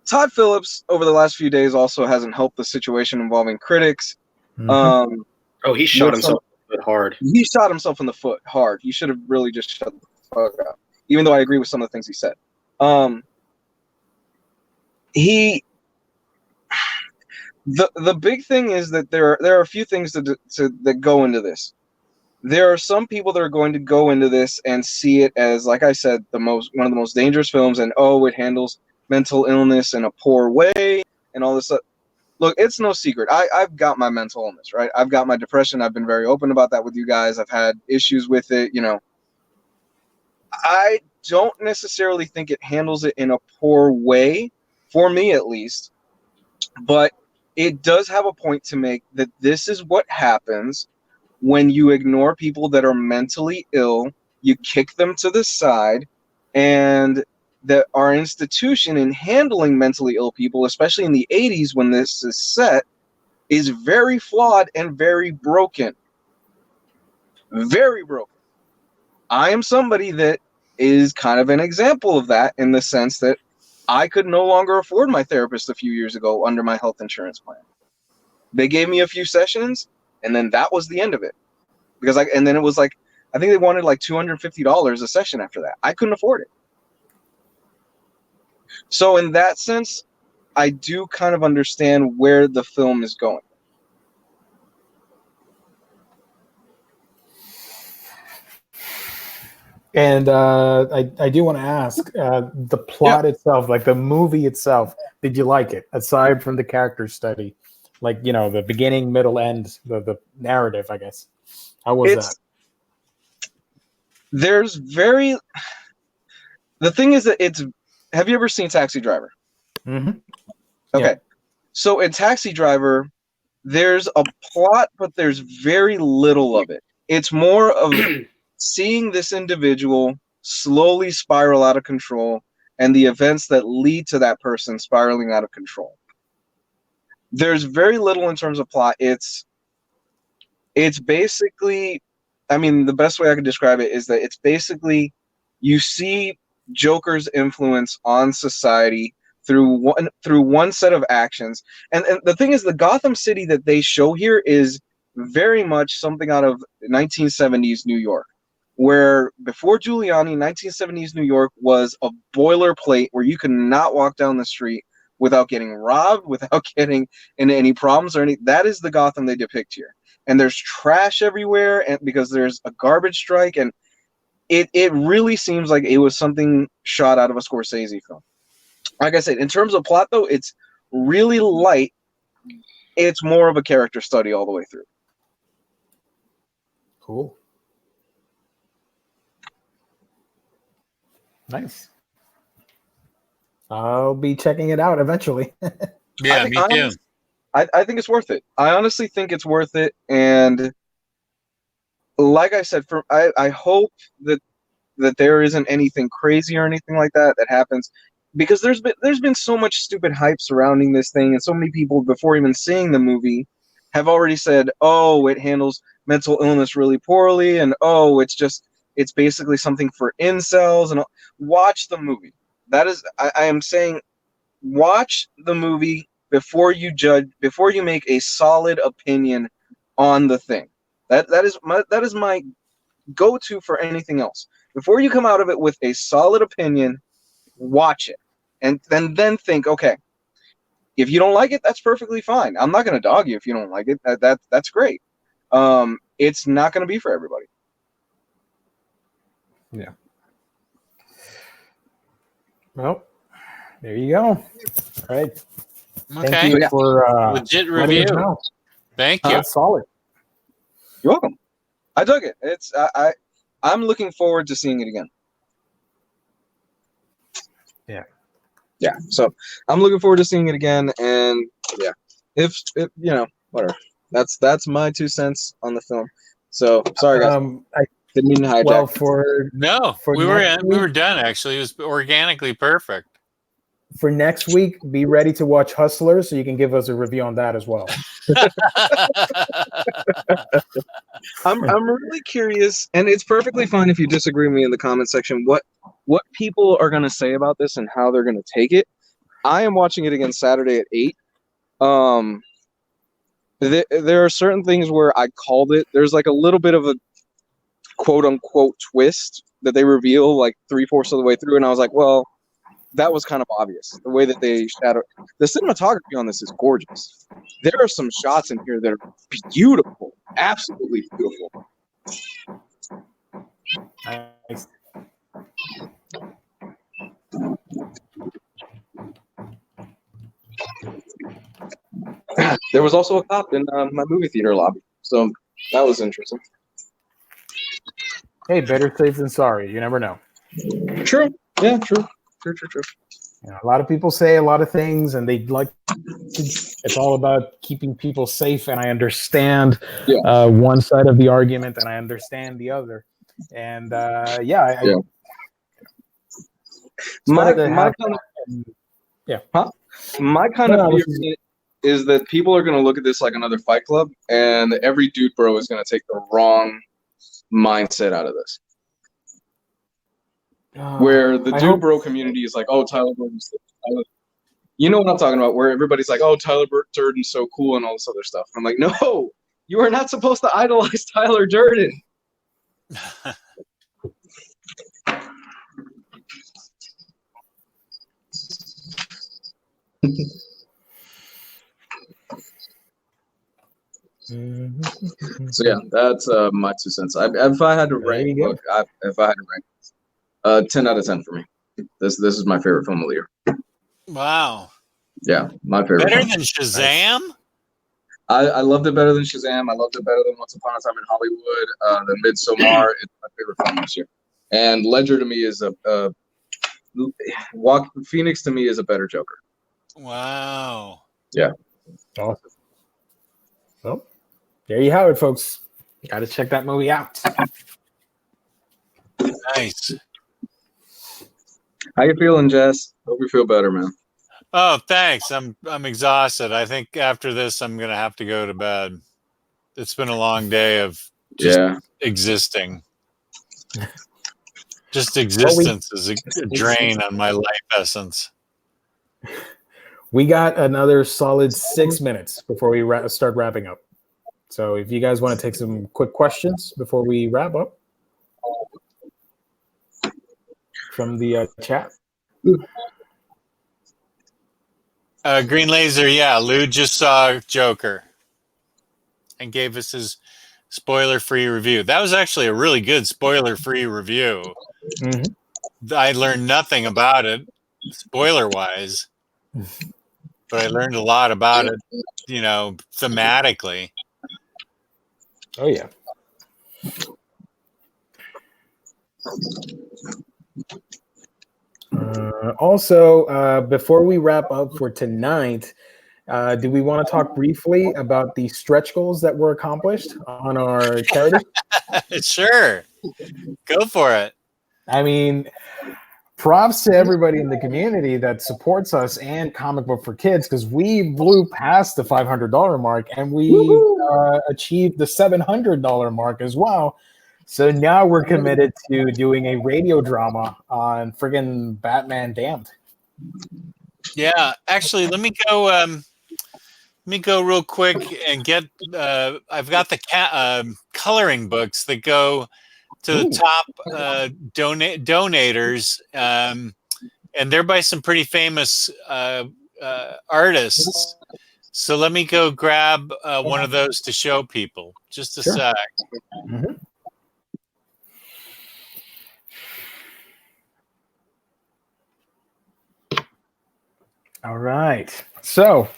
Todd Phillips over the last few days also hasn't helped the situation involving critics. Mhm. He shot himself in the foot hard. He shot himself in the foot hard. He should have really just shut the fuck up. Even though I agree with some of the things he said. The big thing is that there are a few things that go into this. There are some people that are going to go into this and see it as, like I said, one of the most dangerous films, and it handles mental illness in a poor way and all this stuff. Look, it's no secret. I've got my mental illness, right? I've got my depression. I've been very open about that with you guys. I've had issues with it, I don't necessarily think it handles it in a poor way, for me at least, but it does have a point to make that this is what happens when you ignore people that are mentally ill, you kick them to the side, and that our institution in handling mentally ill people, especially in the 80s when this is set, is very flawed and very broken. Very broken. I am somebody that is kind of an example of that, in the sense that I could no longer afford my therapist a few years ago under my health insurance plan. They gave me a few sessions, and then that was the end of it. And then it was like, I think they wanted like $250 a session after that. I couldn't afford it. So in that sense, I do kind of understand where the film is going. And I do want to ask, the plot itself, like the movie itself, did you like it? Aside from the character study, like, the beginning, middle, end, the narrative, I guess. How was that? The thing is that have you ever seen Taxi Driver? Mm-hmm. Okay. Yeah. So in Taxi Driver, there's a plot, but there's very little of it. It's more of seeing this individual slowly spiral out of control and the events that lead to that person spiraling out of control. There's very little in terms of plot. It's basically, I mean, the best way I could describe it is that it's basically, you see Joker's influence on society through one set of actions. And the thing is, the Gotham City that they show here is very much something out of 1970s New York, where before Giuliani, 1970s New York was a boilerplate where you could not walk down the street without getting robbed, without getting into any problems or any. That is the Gotham they depict here. And there's trash everywhere, and because there's a garbage strike, and it really seems like it was something shot out of a Scorsese film. Like I said, in terms of plot, though, it's really light. It's more of a character study all the way through. Cool. Nice. I'll be checking it out eventually. Yeah, me too. I think it's worth it. I honestly think it's worth it. And like I said, I hope that there isn't anything crazy or anything like that happens, because there's been so much stupid hype surrounding this thing, and so many people before even seeing the movie have already said, oh, it handles mental illness really poorly, and oh, it's basically something for incels. And watch the movie. That is, I am saying, watch the movie before you judge, before you make a solid opinion on the thing. That is my go-to for anything else. Before you come out of it with a solid opinion, watch it, and then think, okay, if you don't like it, that's perfectly fine. I'm not going to dog you if you don't like it. That's great. It's not going to be for everybody. Yeah. Well, there you go. All right. Okay. Thank you for legit review. Thank you. Solid. You're welcome. I dug it. I'm looking forward to seeing it again. Yeah, so I'm looking forward to seeing it again, and yeah, if whatever. That's my 2 cents on the film. So sorry guys, didn't mean to hijack. Well, we were done actually. It was organically perfect. For next week, be ready to watch Hustlers, so you can give us a review on that as well. I'm really curious, and it's perfectly fine if you disagree with me in the comment section. What people are going to say about this and how they're going to take it. I am watching it again Saturday at 8. There are certain things where I called it. There's like a little bit of a quote unquote twist that they reveal like 3/4 of the way through, and I was like, well, that was kind of obvious. The way that they shadow the cinematography on this is gorgeous. There are some shots in here that are beautiful, absolutely beautiful. Nice. There was also a cop in my movie theater lobby, so that was interesting. Hey, better safe than sorry. You never know. True. Yeah, true. You know, a lot of people say a lot of things, and they like. It's all about keeping people safe, and I understand one side of the argument, and I understand the other. And my kind of theory is that people are going to look at this like another Fight Club, and every dude bro is going to take the wrong mindset out of this. Where the dude bro community is like, oh, Tyler Durden's you know what I'm talking about, where everybody's like, oh, Tyler Durden's so cool and all this other stuff. I'm like, no, you are not supposed to idolize Tyler Durden. So yeah, that's my 2 cents. If I had to rank, if I had to rank, 10 out of 10 for me. This is my favorite film of the year. Wow. Yeah, my favorite. Better than Shazam? I loved it better than Shazam. I loved it better than Once Upon a Time in Hollywood. Than Midsommar. It's my favorite film this year. And Ledger to me is Phoenix to me is a better Joker. Wow. Yeah. Awesome. Well, there you have it, folks. You got to check that movie out. Nice. How you feeling, Jess? Hope you feel better, man. Oh, thanks. I'm exhausted. I think after this, I'm gonna have to go to bed. It's been a long day of just existing. Just existence is a drain on my life essence. We got another solid 6 minutes before we start wrapping up. So if you guys want to take some quick questions before we wrap up from the chat. Green Laser, Lou just saw Joker and gave us his spoiler-free review. That was actually a really good spoiler-free review. Mm-hmm. I learned nothing about it, spoiler-wise, but I learned a lot about it, thematically. Oh, yeah. Also, before we wrap up for tonight, do we want to talk briefly about the stretch goals that were accomplished on our charity? Sure. Go for it. I mean, props to everybody in the community that supports us and Comic Book for Kids, because we blew past the $500 mark and we achieved the $700 mark as well. So now we're committed to doing a radio drama on friggin' Batman Damned. Yeah, actually, let me go real quick and get. I've got the coloring books that go to the top donators, and they're by some pretty famous artists. So let me go grab one of those to show people. Just a sec. Mm-hmm. All right. So,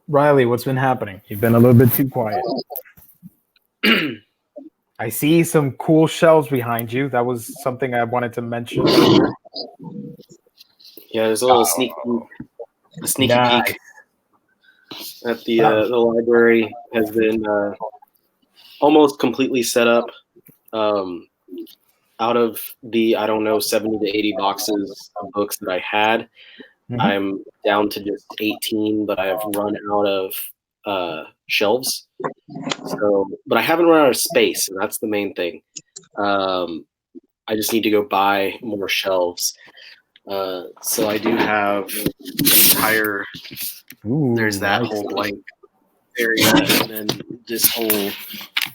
Riley, what's been happening? You've been a little bit too quiet. I see some cool shelves behind you. That was something I wanted to mention earlier. Yeah, there's a little sneaky Nice. peek at the library has been almost completely set up. Out of the, I don't know, 70 to 80 boxes of books that I had, I'm down to just 18, but I've run out of shelves. So, but I haven't run out of space, and that's the main thing. I just need to go buy more shelves. So I do have an entire. There's that whole blank area, and then this whole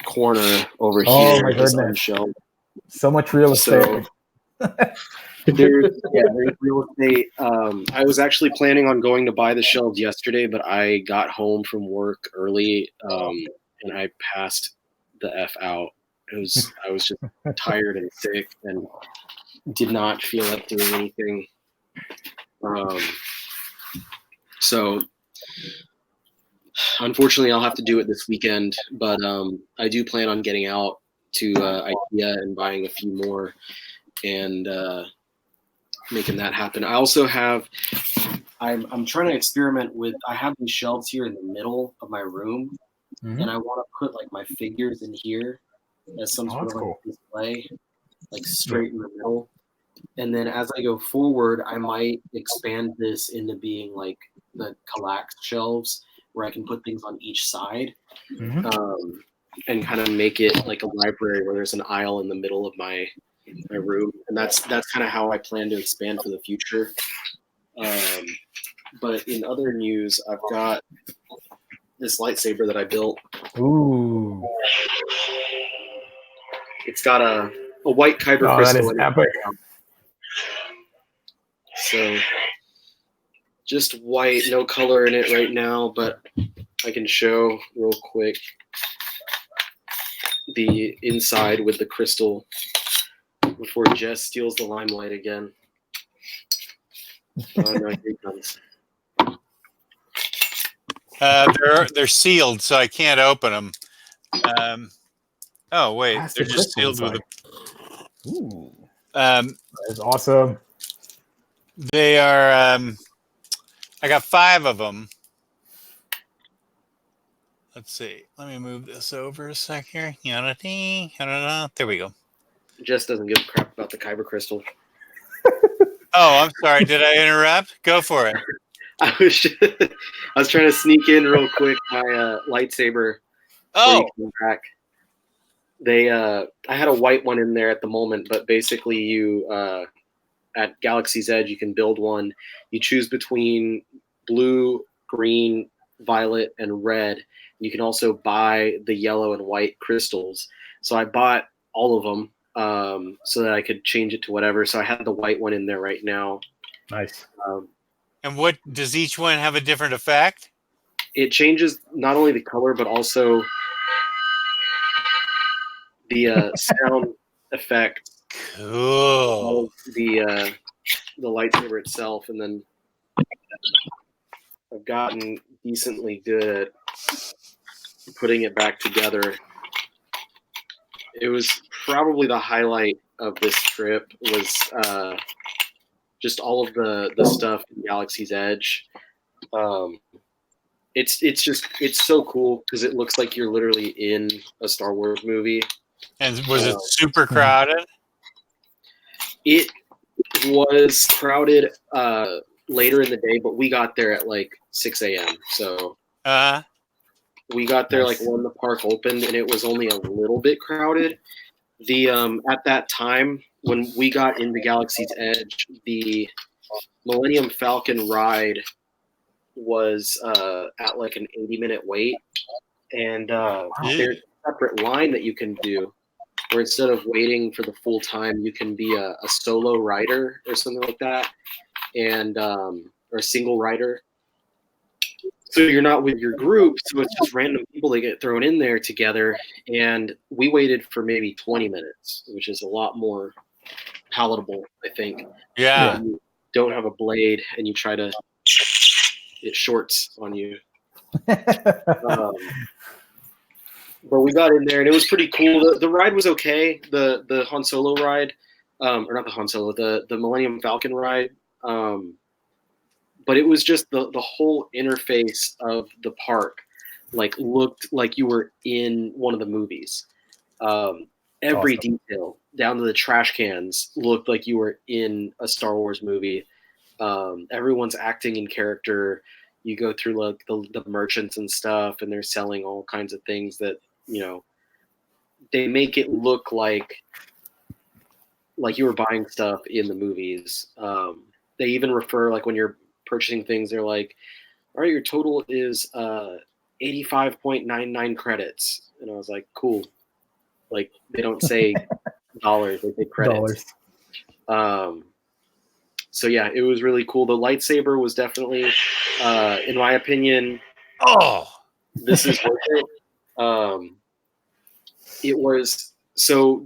corner over here is unshelved. So much real estate. So, there's real estate. I was actually planning on going to buy the shelves yesterday, but I got home from work early, and I passed the F out. I was just tired and sick and did not feel like doing anything. So unfortunately, I'll have to do it this weekend, but I do plan on getting out to IKEA and buying a few more and making that happen. I also have, I'm trying to experiment with, I have these shelves here in the middle of my room, and I want to put like my figures in here as some sort of like display, like straight in the middle. And then as I go forward, I might expand this into being like the Kallax shelves where I can put things on each side, and kind of make it like a library where there's an aisle in the middle of my room. And that's kind of how I plan to expand for the future. But in other news, I've got this lightsaber that I built. Ooh. It's got a white kyber crystal in it. Epic. So just white, no color in it right now, but I can show real quick the inside with the crystal before Jess steals the limelight again. Oh, no, here he comes. They're sealed, so I can't open them. Oh wait, they're just sealed with a. Ooh, that's awesome. They are. I got 5 of them. Let's see. Let me move this over a sec here. There we go. Jess doesn't give a crap about the kyber crystal. Oh, I'm sorry. Did I interrupt? Go for it. I was trying to sneak in real quick my lightsaber. Oh, back. I had a white one in there at the moment, but basically you at Galaxy's Edge you can build one. You choose between blue, green, violet, and red. You can also buy the yellow and white crystals. So I bought all of them so that I could change it to whatever. So I have the white one in there right now. Nice. And what does each one have a different effect? It changes not only the color but also the sound effect. Cool. Of the lightsaber itself, and then I've gotten decently good at putting it back together. It was probably the highlight of this trip was just all of the stuff in Galaxy's Edge. It's so cool because it looks like you're literally in a Star Wars movie. And was it super crowded? It was crowded later in the day, but we got there at like 6 a.m. So we got there like when the park opened, and it was only a little bit crowded. The at that time when we got into Galaxy's Edge, the Millennium Falcon ride was at like an 80-minute wait, and there's a separate line that you can do where instead of waiting for the full time, you can be a solo rider or something like that, and or a single rider. So you're not with your group, so it's just random people that get thrown in there together. And we waited for maybe 20 minutes, which is a lot more palatable, I think. Yeah. When you don't have a blade and you try to it shorts on you. But we got in there and it was pretty cool. The ride was okay. The Han Solo ride, or not the Han Solo, the Millennium Falcon ride. But it was just the whole interface of the park, like looked like you were in one of the movies. Every Awesome. detail, down to the trash cans, looked like you were in a Star Wars movie. Everyone's acting in character. You go through like the merchants and stuff, and they're selling all kinds of things that, you know, they make it look like you were buying stuff in the movies. They even refer, like when you're purchasing things, they're like, all right, your total is 85.99 credits. And I was like, cool. Like, they don't say dollars, they say credits. So yeah, it was really cool. The lightsaber was definitely, in my opinion, this is worth it. It was, so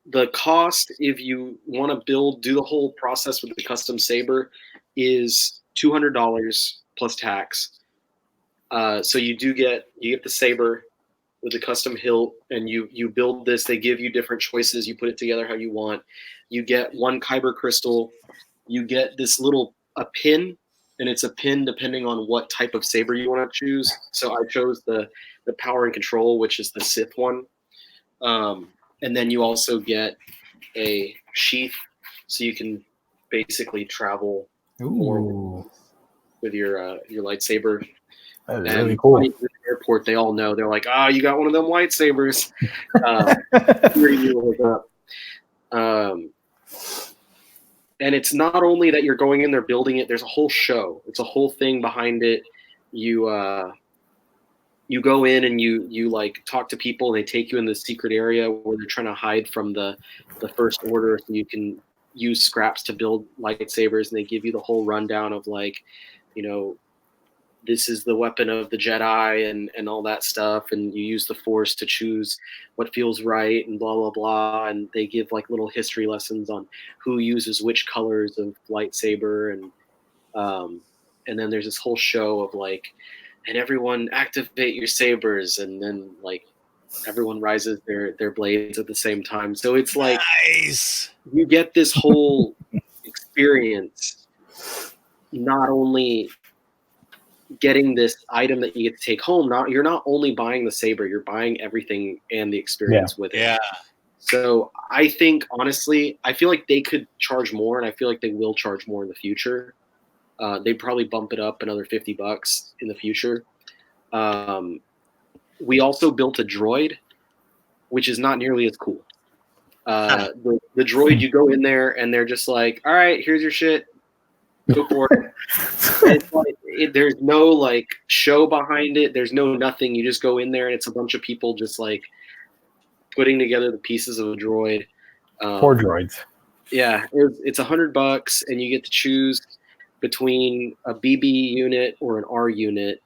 the cost, if you want to do the whole process with the custom saber, is $200 plus tax. So you get the saber with the custom hilt, and you build this. They give you different choices. You put it together how you want. You get one kyber crystal. You get this a pin, and it's a pin depending on what type of saber you want to choose. So I chose the power and control, which is the Sith one. And then you also get a sheath, so you can basically travel more with your lightsaber. That is And really cool. at the airport, they all know. They're like, you got one of them lightsabers. And it's not only that you're going in there building it. There's a whole show. It's a whole thing behind it. You go in and you like talk to people, and they take you in the secret area where they're trying to hide from the First Order, so you can use scraps to build lightsabers. And they give you the whole rundown of, like, you know, this is the weapon of the Jedi and all that stuff, and you use the Force to choose what feels right, and blah blah blah. And they give like little history lessons on who uses which colors of lightsaber, and then there's this whole show of like, and everyone activate your sabers, and then like everyone rises their blades at the same time. So it's like, nice. You get this whole experience, not only getting this item that you get to take home. You're not only buying the saber, you're buying everything and the experience with it. Yeah. So I think, honestly, I feel like they could charge more, and I feel like they will charge more in the future. They'd probably bump it up another $50 in the future. We also built a droid, which is not nearly as cool. The droid, you go in there and they're just like, all right, here's your shit. Go for it. It's like, there's no like show behind it. There's no nothing. You just go in there and it's a bunch of people just like putting together the pieces of a droid. Poor droids. Yeah, it's $100, and you get to choose between a BB unit or an R unit.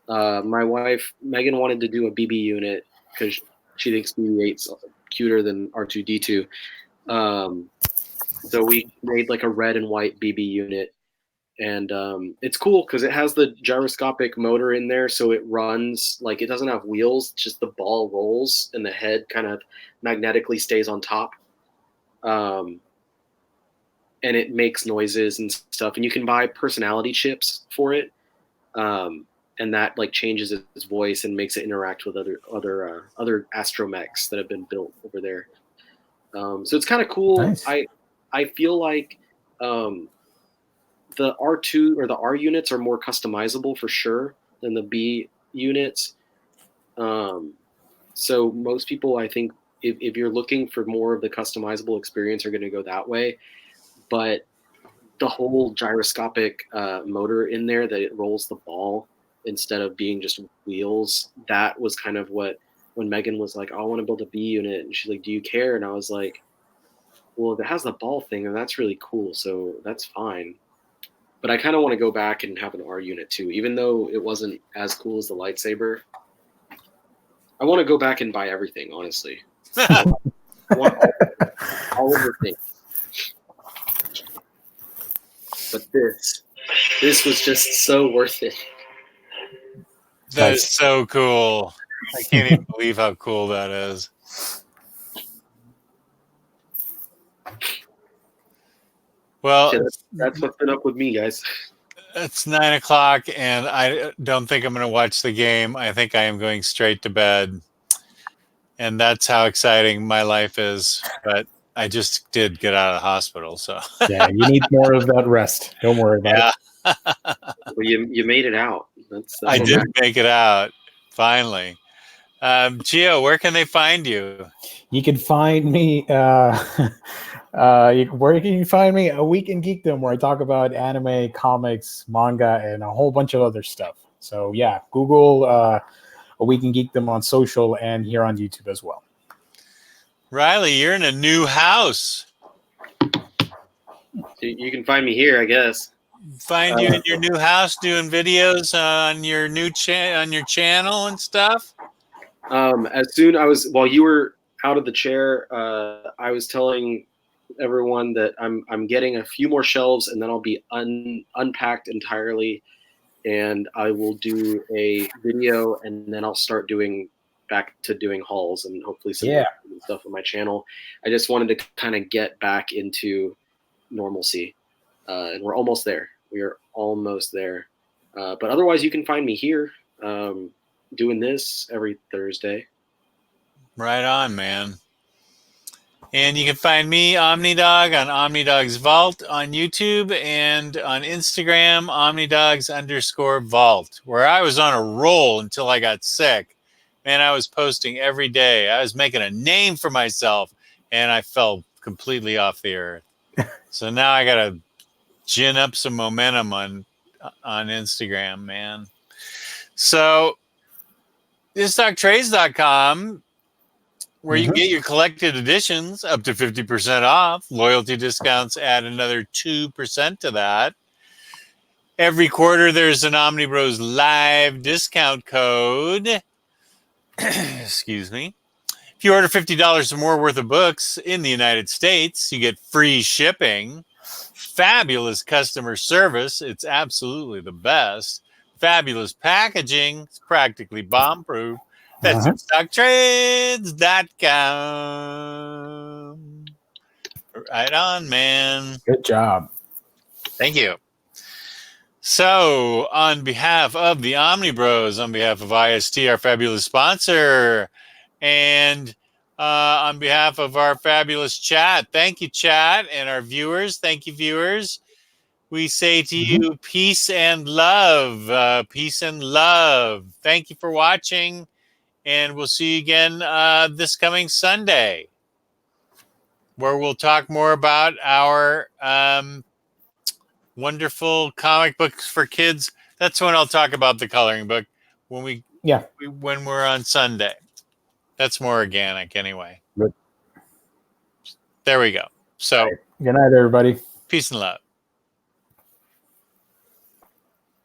My wife Megan wanted to do a BB unit because she thinks BB-8's cuter than R2D2. So we made like a red and white BB unit. And it's cool because it has the gyroscopic motor in there, so it runs like, it doesn't have wheels, just the ball rolls and the head kind of magnetically stays on top. And it makes noises and stuff, and you can buy personality chips for it, and that like changes its voice and makes it interact with other astromechs that have been built over there. So it's kind of cool. Nice. I feel like the R2 or the R units are more customizable for sure than the B units. So most people, I think, if you're looking for more of the customizable experience, are going to go that way. But the whole gyroscopic motor in there that it rolls the ball instead of being just wheels, that was kind of what, when Megan was like, oh, I want to build a B unit, and she's like, do you care? And I was like, well, if it has the ball thing, and that's really cool, so that's fine. But I kind of want to go back and have an R unit too, even though it wasn't as cool as the lightsaber. I want to go back and buy everything, honestly. I want all of the things. But this was just so worth it. That is so cool. I can't even believe how cool that is. Well, Yeah, that's what's been up with me, guys. it's 9 o'clock, and I don't think I'm going to watch the game. I think I am going straight to bed. And that's how exciting my life is. But I just did get out of the hospital, so Yeah, you need more of that rest. Don't worry about yeah, Well, you made it out. That's I what did matters. make it out finally. Gio, where can they find you? You can find me. Where can you find me? A Week in Geekdom, where I talk about anime, comics, manga, and a whole bunch of other stuff. So yeah, Google A Week in Geekdom on social and here on YouTube as well. Riley, you're in a new house. You can find me here, I guess. Find you in your new house doing videos on your new on your channel and stuff. As soon while you were out of the chair, I was telling everyone that I'm getting a few more shelves, and then I'll be unpacked entirely, and I will do a video, and then I'll start back to doing hauls and hopefully some stuff on my channel. I just wanted to kind of get back into normalcy, and we're almost there. We are almost there. But otherwise, you can find me here doing this every Thursday. Right on, man. And you can find me, OmniDog, on OmniDog's Vault on YouTube and on Instagram, OmniDogs_Vault, where I was on a roll until I got sick. Man, I was posting every day. I was making a name for myself, and I fell completely off the earth. So now I got to gin up some momentum on Instagram, man. So, thistalktrades.com, where you can get your collected editions up to 50% off. Loyalty discounts add another 2% to that. Every quarter, there's an OmniBros live discount code. Excuse me. If you order $50 or more worth of books in the United States, you get free shipping, fabulous customer service. It's absolutely the best. Fabulous packaging. It's practically bomb-proof. That's stocktrades.com. Right on, man. Good job. Thank you. So, on behalf of the OmniBros, on behalf of IST, our fabulous sponsor, and on behalf of our fabulous chat, thank you, chat, and our viewers, thank you, viewers. We say to you, peace and love. Peace and love. Thank you for watching. And we'll see you again this coming Sunday, where we'll talk more about our wonderful comic books for kids. That's when I'll talk about the coloring book when when we're on Sunday. That's more organic anyway. Good. There we go. So, good night, everybody. Peace and love.